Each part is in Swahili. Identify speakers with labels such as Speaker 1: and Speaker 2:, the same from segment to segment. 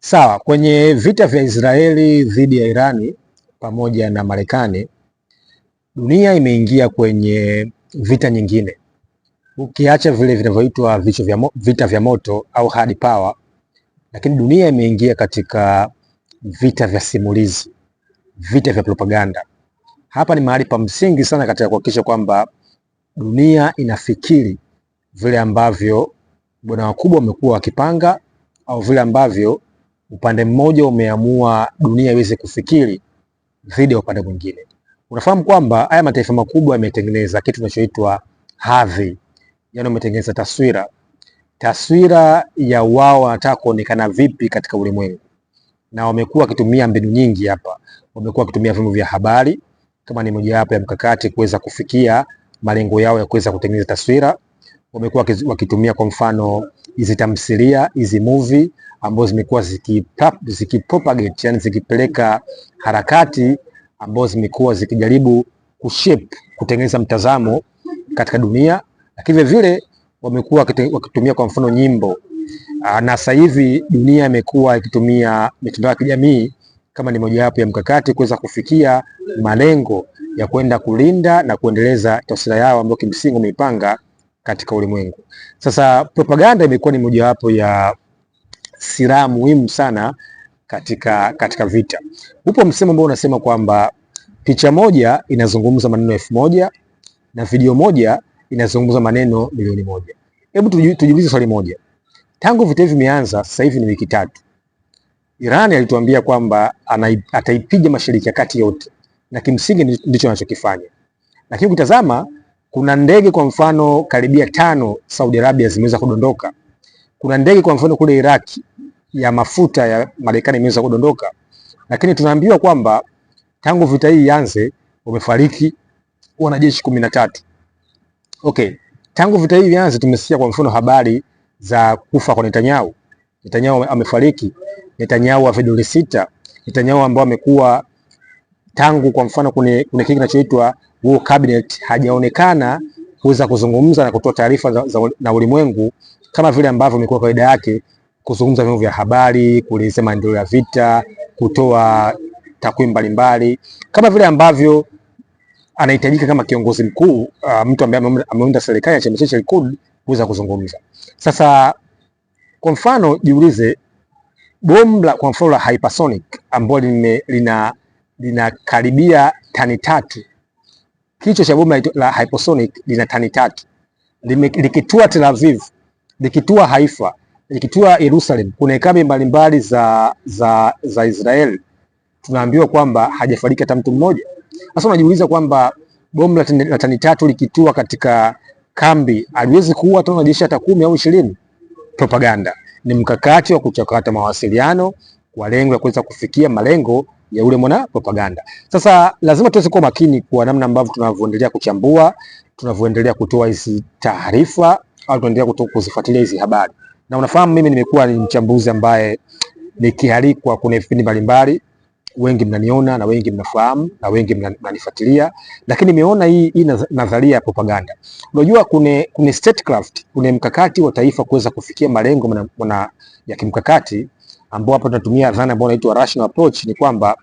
Speaker 1: Sawa, kwenye vita vya Israeli dhidi ya Irani pamoja na Marekani, dunia imeingia kwenye vita nyingine. Ukiacha vile vinavyoitwa vita vya moto au hard power, lakini dunia imeingia katika vita vya simulizi, vita vya propaganda. Hapa ni mahali pa msingi sana katika kuhakikisha kwamba dunia inafikiri vile ambavyo bwana wakubwa wamekuwa wakipanga au vile ambavyo upande mmoja umeamua dunia iweze kufikiri dhidi ya upande mwingine. Unafahamu kwamba haya mataifa makubwa yametengeneza kitu kinachoitwa hadhi, yaani wametengeneza taswira ya wao wanataka kuonekana vipi katika ulimwengu, na wamekuwa wakitumia mbinu nyingi hapa. Wamekuwa wakitumia vyombo vya habari kama ni mojawapo ya mkakati kuweza kufikia malengo yao ya kuweza kutengeneza taswira. Wamekuwa wakitumia kwa mfano hizi tamthilia, hizi movie ambazo zimekuwa zikipropagate, yani zikipeleka harakati ambazo zimekuwa zikijaribu kushape, kutengeneza mtazamo katika dunia. Lakini vile vile wamekuwa wakitumia kwa mfano nyimbo, na sasa hivi dunia imekuwa ikitumia mitandao ya kijamii kama ni mojawapo ya mkakati kuweza kufikia malengo ya kwenda kulinda na kuendeleza taswira yao ambayo kimsingi wameipanga katika ulimwengu. Sasa propaganda imekuwa ni mojawapo ya silaha muhimu sana katika vita. Upo msemo ambao unasema kwamba picha moja inazungumza maneno 1000 na video moja inazungumza maneno milioni 1. Hebu tujiulize swali moja. Tangu vita hivi vimeanza, sasa hivi ni wiki 3. Iran alituambia kwamba ataipiga Mashariki ya Kati yote, na kimsingi ndicho anachokifanya. Lakini ukitazama kuna ndege kwa mfano karibia 5 Saudi Arabia zimeweza kudondoka. Kuna ndege kwa mfano kule Iraki ya mafuta ya Marekani imeweza kudondoka. Lakini tunaambiwa kwamba tangu vita hii ianze wamefariki wanajeshi 13. Okay, tangu vita hii ianze tumesikia kwa mfano habari za kufa kwa Netanyahu. Netanyahu amefariki. Netanyahu wa vidole 6. Netanyahu ambao amekuwa tangu kwa mfano kwenye kile kinachoitwa War Cabinet hajaonekana kuweza kuzungumza na kutoa taarifa na ulimwengu kama vile ambavyo imekuwa kawaida yake, kuzungumza vyombo vya habari, kuelezea maendeleo ya vita, kutoa takwimu mbalimbali kama vile ambavyo anahitajika kama kiongozi mkuu, mtu ambaye ameunda serikali ya chama cha Likud kuweza kuzungumza. Sasa kwa mfano jiulize, bomu la kwa mfano la hypersonic ambalo lina karibia tani 3. Kichwa cha bomu la hypersonic lina tani 3. Likitua Tel Aviv, likitua Haifa, likitua Jerusalem, kuna kambi mbalimbali za Israel, tunaambiwa kwamba hajafariki hata mtu mmoja. Sasa unajiuliza kwamba bomu la tani 3 likitua katika kambi aliwezi kuua hata wanajeshi hata 10 au 20. Propaganda ni mkakati wa kuchakata mawasiliano kwa lengo la kuweza kufikia malengo ya ule mwana propaganda. Sasa lazima tuweze kuwa makini kwa namna ambavyo tunavyoendelea kuchambua, tunavyoendelea kutoa hizi taarifa au tunaendelea kuzifuatilia hizi habari. Na unafahamu mimi nimekuwa ni mchambuzi ambaye nikialikwa kwenye vipindi mbalimbali, wengi mnaniona na wengi mnafahamu na wengi mnanifuatilia, lakini nimeona hii nadharia ya propaganda. Unajua kuna statecraft, kuna mkakati wa taifa kuweza kufikia malengo ya kimkakati, ambao hapa tunatumia dhana ambayo inaitwa rational approach. Ni kwamba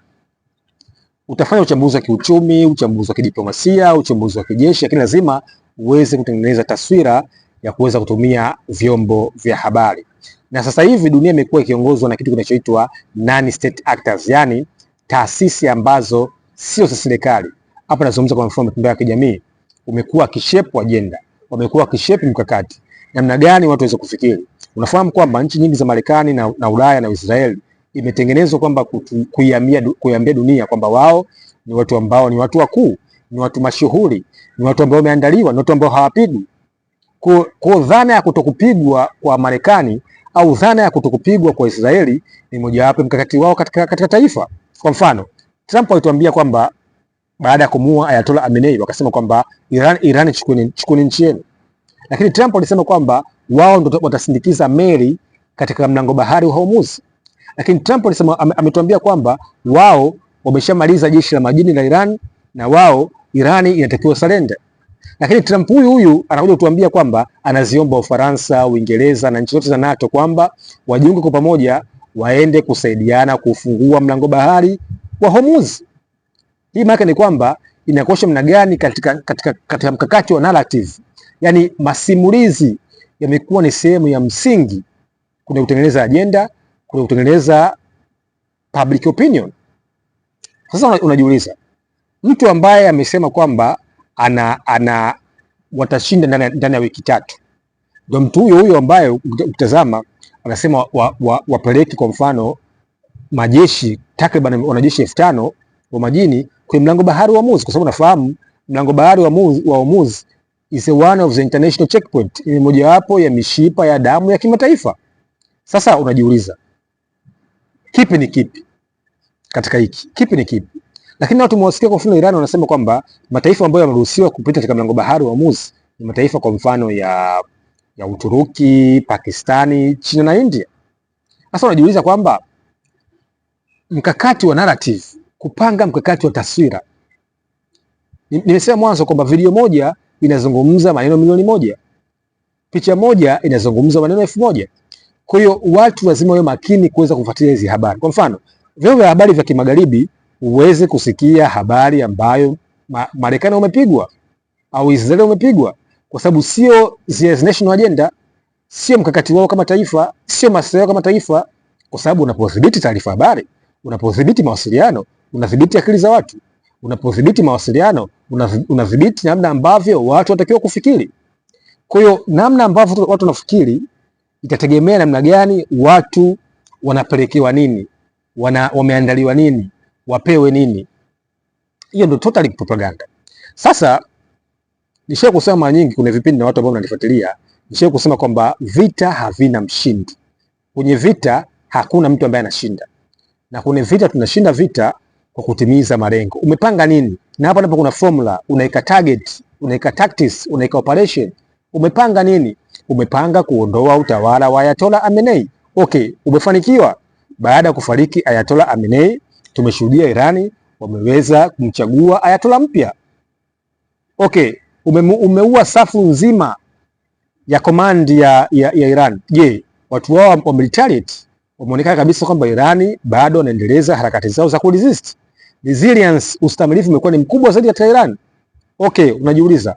Speaker 1: utafanya uchambuzi wa kiuchumi, uchambuzi wa kidiplomasia, uchambuzi wa kijeshi, lakini lazima uweze kutengeneza taswira ya kuweza kutumia vyombo vya habari. Na sasa hivi dunia imekuwa ikiongozwa na kitu kinachoitwa non state actors, yani taasisi ambazo sio za serikali. Hapa nazungumza kwa mfano mitandao ya kijamii, umekuwa kishape agenda, wamekuwa kishape mkakati namna gani watu waweze kufikiri. Unafahamu kwamba nchi nyingi za Marekani na Ulaya na Israeli imetengenezwa kwamba kuiambia dunia kwamba wao ni watu ambao ni watu wakuu, ni watu mashuhuri, ni watu ambao wameandaliwa, ni watu ambao hawapigwi. Kwa dhana ya kutokupigwa kwa Marekani au dhana ya kutokupigwa kwa Israeli ni mojawapo mkakati wao katika taifa. Kwa mfano, Trump alituambia kwamba baada ya kumuua Ayatollah Khamenei wakasema kwamba Iran chukuni nchi yenu. Lakini Trump alisema kwamba wao ndio watasindikiza meli katika mlango bahari wa Hormuz. Lakini Trump alisema, ametuambia kwamba wao wameshamaliza jeshi la majini la Iran na wao Irani inatakiwa surrender. Lakini Trump huyu anakuja kutuambia kwamba anaziomba Ufaransa, Uingereza na nchi zote za NATO kwamba wajiunge kwa pamoja waende kusaidiana kufungua mlango bahari wa Hormuz. Hii maana ni kwamba inakosha mna gani katika mkakati wa narrative, yani masimulizi yamekuwa ni sehemu ya msingi kuna kutengeneza agenda, kuna kutengeneza public opinion. Sasa unajiuliza, mtu ambaye amesema kwamba watashinda ndani ya wiki 3, ndio mtu huyo ambaye ukitazama anasema wapeleke kwa mfano majeshi takriban wanajeshi 5000 wa majini kwenye mlango bahari wa Hormuz, kwa sababu nafahamu mlango bahari wa Hormuz is one of the international checkpoint, ni mojawapo ya mishipa ya damu ya kimataifa. Sasa unajiuliza kipi ni kipi katika hiki, kipi ni kipi? Lakini watu tumewasikia kwa mfano Iran wanasema kwamba mataifa ambayo yameruhusiwa kupita katika mlango bahari wa Hormuz ni mataifa kwa mfano ya Uturuki, Pakistani, China na India. Sasa unajiuliza kwamba mkakati wa narrative, kupanga mkakati wa taswira. Nimesema mwanzo kwamba video moja inazungumza maneno milioni 1, picha moja inazungumza maneno 1000. Kwa hiyo watu lazima wawe makini kuweza kufuatilia hizi habari. Kwa mfano, vyombo vya habari vya kimagharibi uweze kusikia habari ambayo Marekani umepigwa au Israeli umepigwa, kwa sababu sio national agenda, sio mkakati wao kama taifa, sio maslahi kama taifa, kwa sababu unapodhibiti taarifa habari, unapodhibiti mawasiliano, unadhibiti akili za watu. Unapodhibiti mawasiliano, unadhibiti namna ambavyo watu watakiwa kufikiri. Kwa hiyo namna ambavyo watu wanafikiri itategemea namna gani watu wanapelekewa nini, wameandaliwa nini, wapewe nini. Hiyo ndio totally propaganda. Sasa nishawahi kusema mara nyingi, kuna vipindi na watu ambao wananifuatilia, nishawahi kusema kwamba vita havina mshindi. Kwenye vita hakuna mtu ambaye anashinda, na kwenye vita tunashinda vita kwa kutimiza malengo. Umepanga nini? Na hapa ndipo kuna formula, unaika target, unaika tactics, unaika operation. Umepanga nini? Umepanga kuondoa utawala wa Ayatollah Khamenei. Okay, umefanikiwa. Baada ya kufariki Ayatollah Khamenei, tumeshuhudia Irani wameweza kumchagua Ayatollah mpya. Okay, umeua safu nzima ya command ya Iran. Je, watu wao wa militariat wameonekana kabisa kwamba Irani bado wanaendeleza harakati zao za kuresist. Resilience, ustamilifu umekuwa ni mkubwa zaidi katika Iran. Okay, unajiuliza,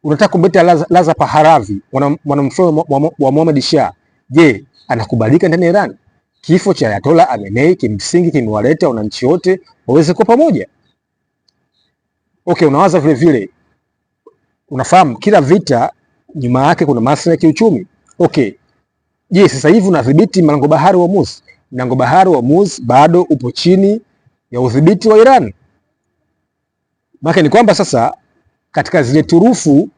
Speaker 1: unataka kumbeta Laza Paharavi, mwanamfalme wa Mohammad Shah. Je, anakubalika ndani ya Iran? Kifo cha Ayatollah Khamenei kimsingi kimewaleta wananchi wote waweze kuwa pamoja. Okay, unawaza vile vile, unafahamu kila vita nyuma yake kuna masuala ya kiuchumi. Okay, je, sasa hivi unadhibiti mlango bahari wa Hormuz? Mlango bahari wa Hormuz bado upo chini ya udhibiti wa Iran. Maana ni kwamba sasa katika zile turufu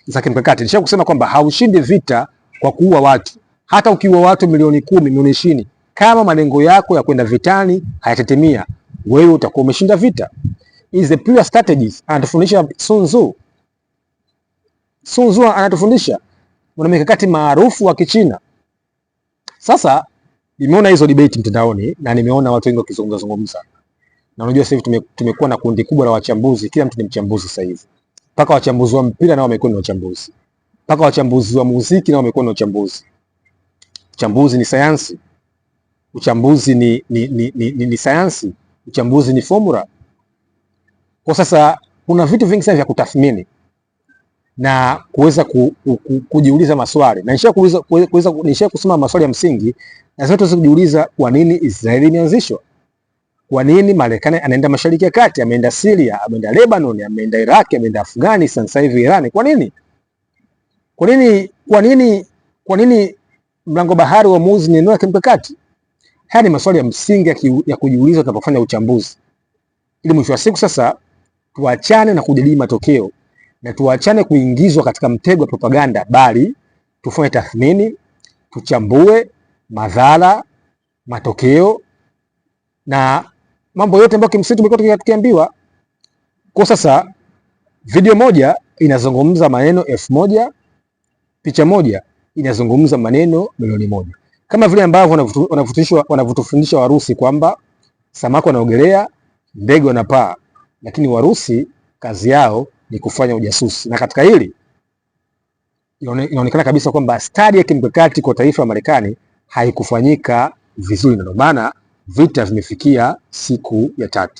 Speaker 1: za kimkakati, nisha kusema kwamba haushindi vita kwa kuua watu. Hata ukiua watu milioni 10, milioni 20, kama malengo yako ya kwenda vitani hayatetemia, wewe utakuwa umeshinda vita. Is the pure strategies. Anatufundisha Sun Tzu. Sun Tzu anatufundisha mwana mikakati maarufu wa Kichina. Sasa nimeona hizo debate mtandaoni na nimeona watu wengi wakizungumza. Na unajua sasa hivi tumekuwa na kundi kubwa la wachambuzi, kila mtu ni mchambuzi sasa hivi. Paka wachambuzi wa mpira nao wamekuwa ni wachambuzi. Paka wachambuzi wa muziki nao wamekuwa ni wachambuzi. Uchambuzi ni sayansi. Uchambuzi ni sayansi. Uchambuzi ni formula. Kwa sasa kuna vitu vingi sana vya kutathmini na kuweza kujiuliza maswali. Na nisha kusema maswali ya msingi, na sasa tuweze kujiuliza kwa nini Israeli imeanzishwa? Kwa nini Marekani anaenda Mashariki ya Kati, ameenda Syria, ameenda Lebanon, ameenda Iraq, ameenda Afghanistan, sasa hivi Iran? Kwa nini? Kwa nini mlango bahari wa Hormuz ni eneo la kimkakati? Haya ni maswali ya msingi ya kujiuliza tunapofanya uchambuzi. Ili mwisho wa siku sasa tuachane na kujadili matokeo na tuachane kuingizwa katika mtego wa propaganda, bali tufanye tathmini, tuchambue madhara, matokeo na mambo yote ambayo kimsingi tumekuwa tukiambiwa. Kwa sasa video moja inazungumza maneno 1000, picha moja inazungumza maneno milioni 1. Kama vile ambavyo wanavutufundisha Warusi kwamba samaki wanaogelea, ndege wanapaa, lakini Warusi kazi yao ni kufanya ujasusi. Na katika hili inaonekana kabisa kwamba stadi ya kimkakati kwa taifa la Marekani haikufanyika vizuri, na ndio maana vita vimefikia siku ya tatu.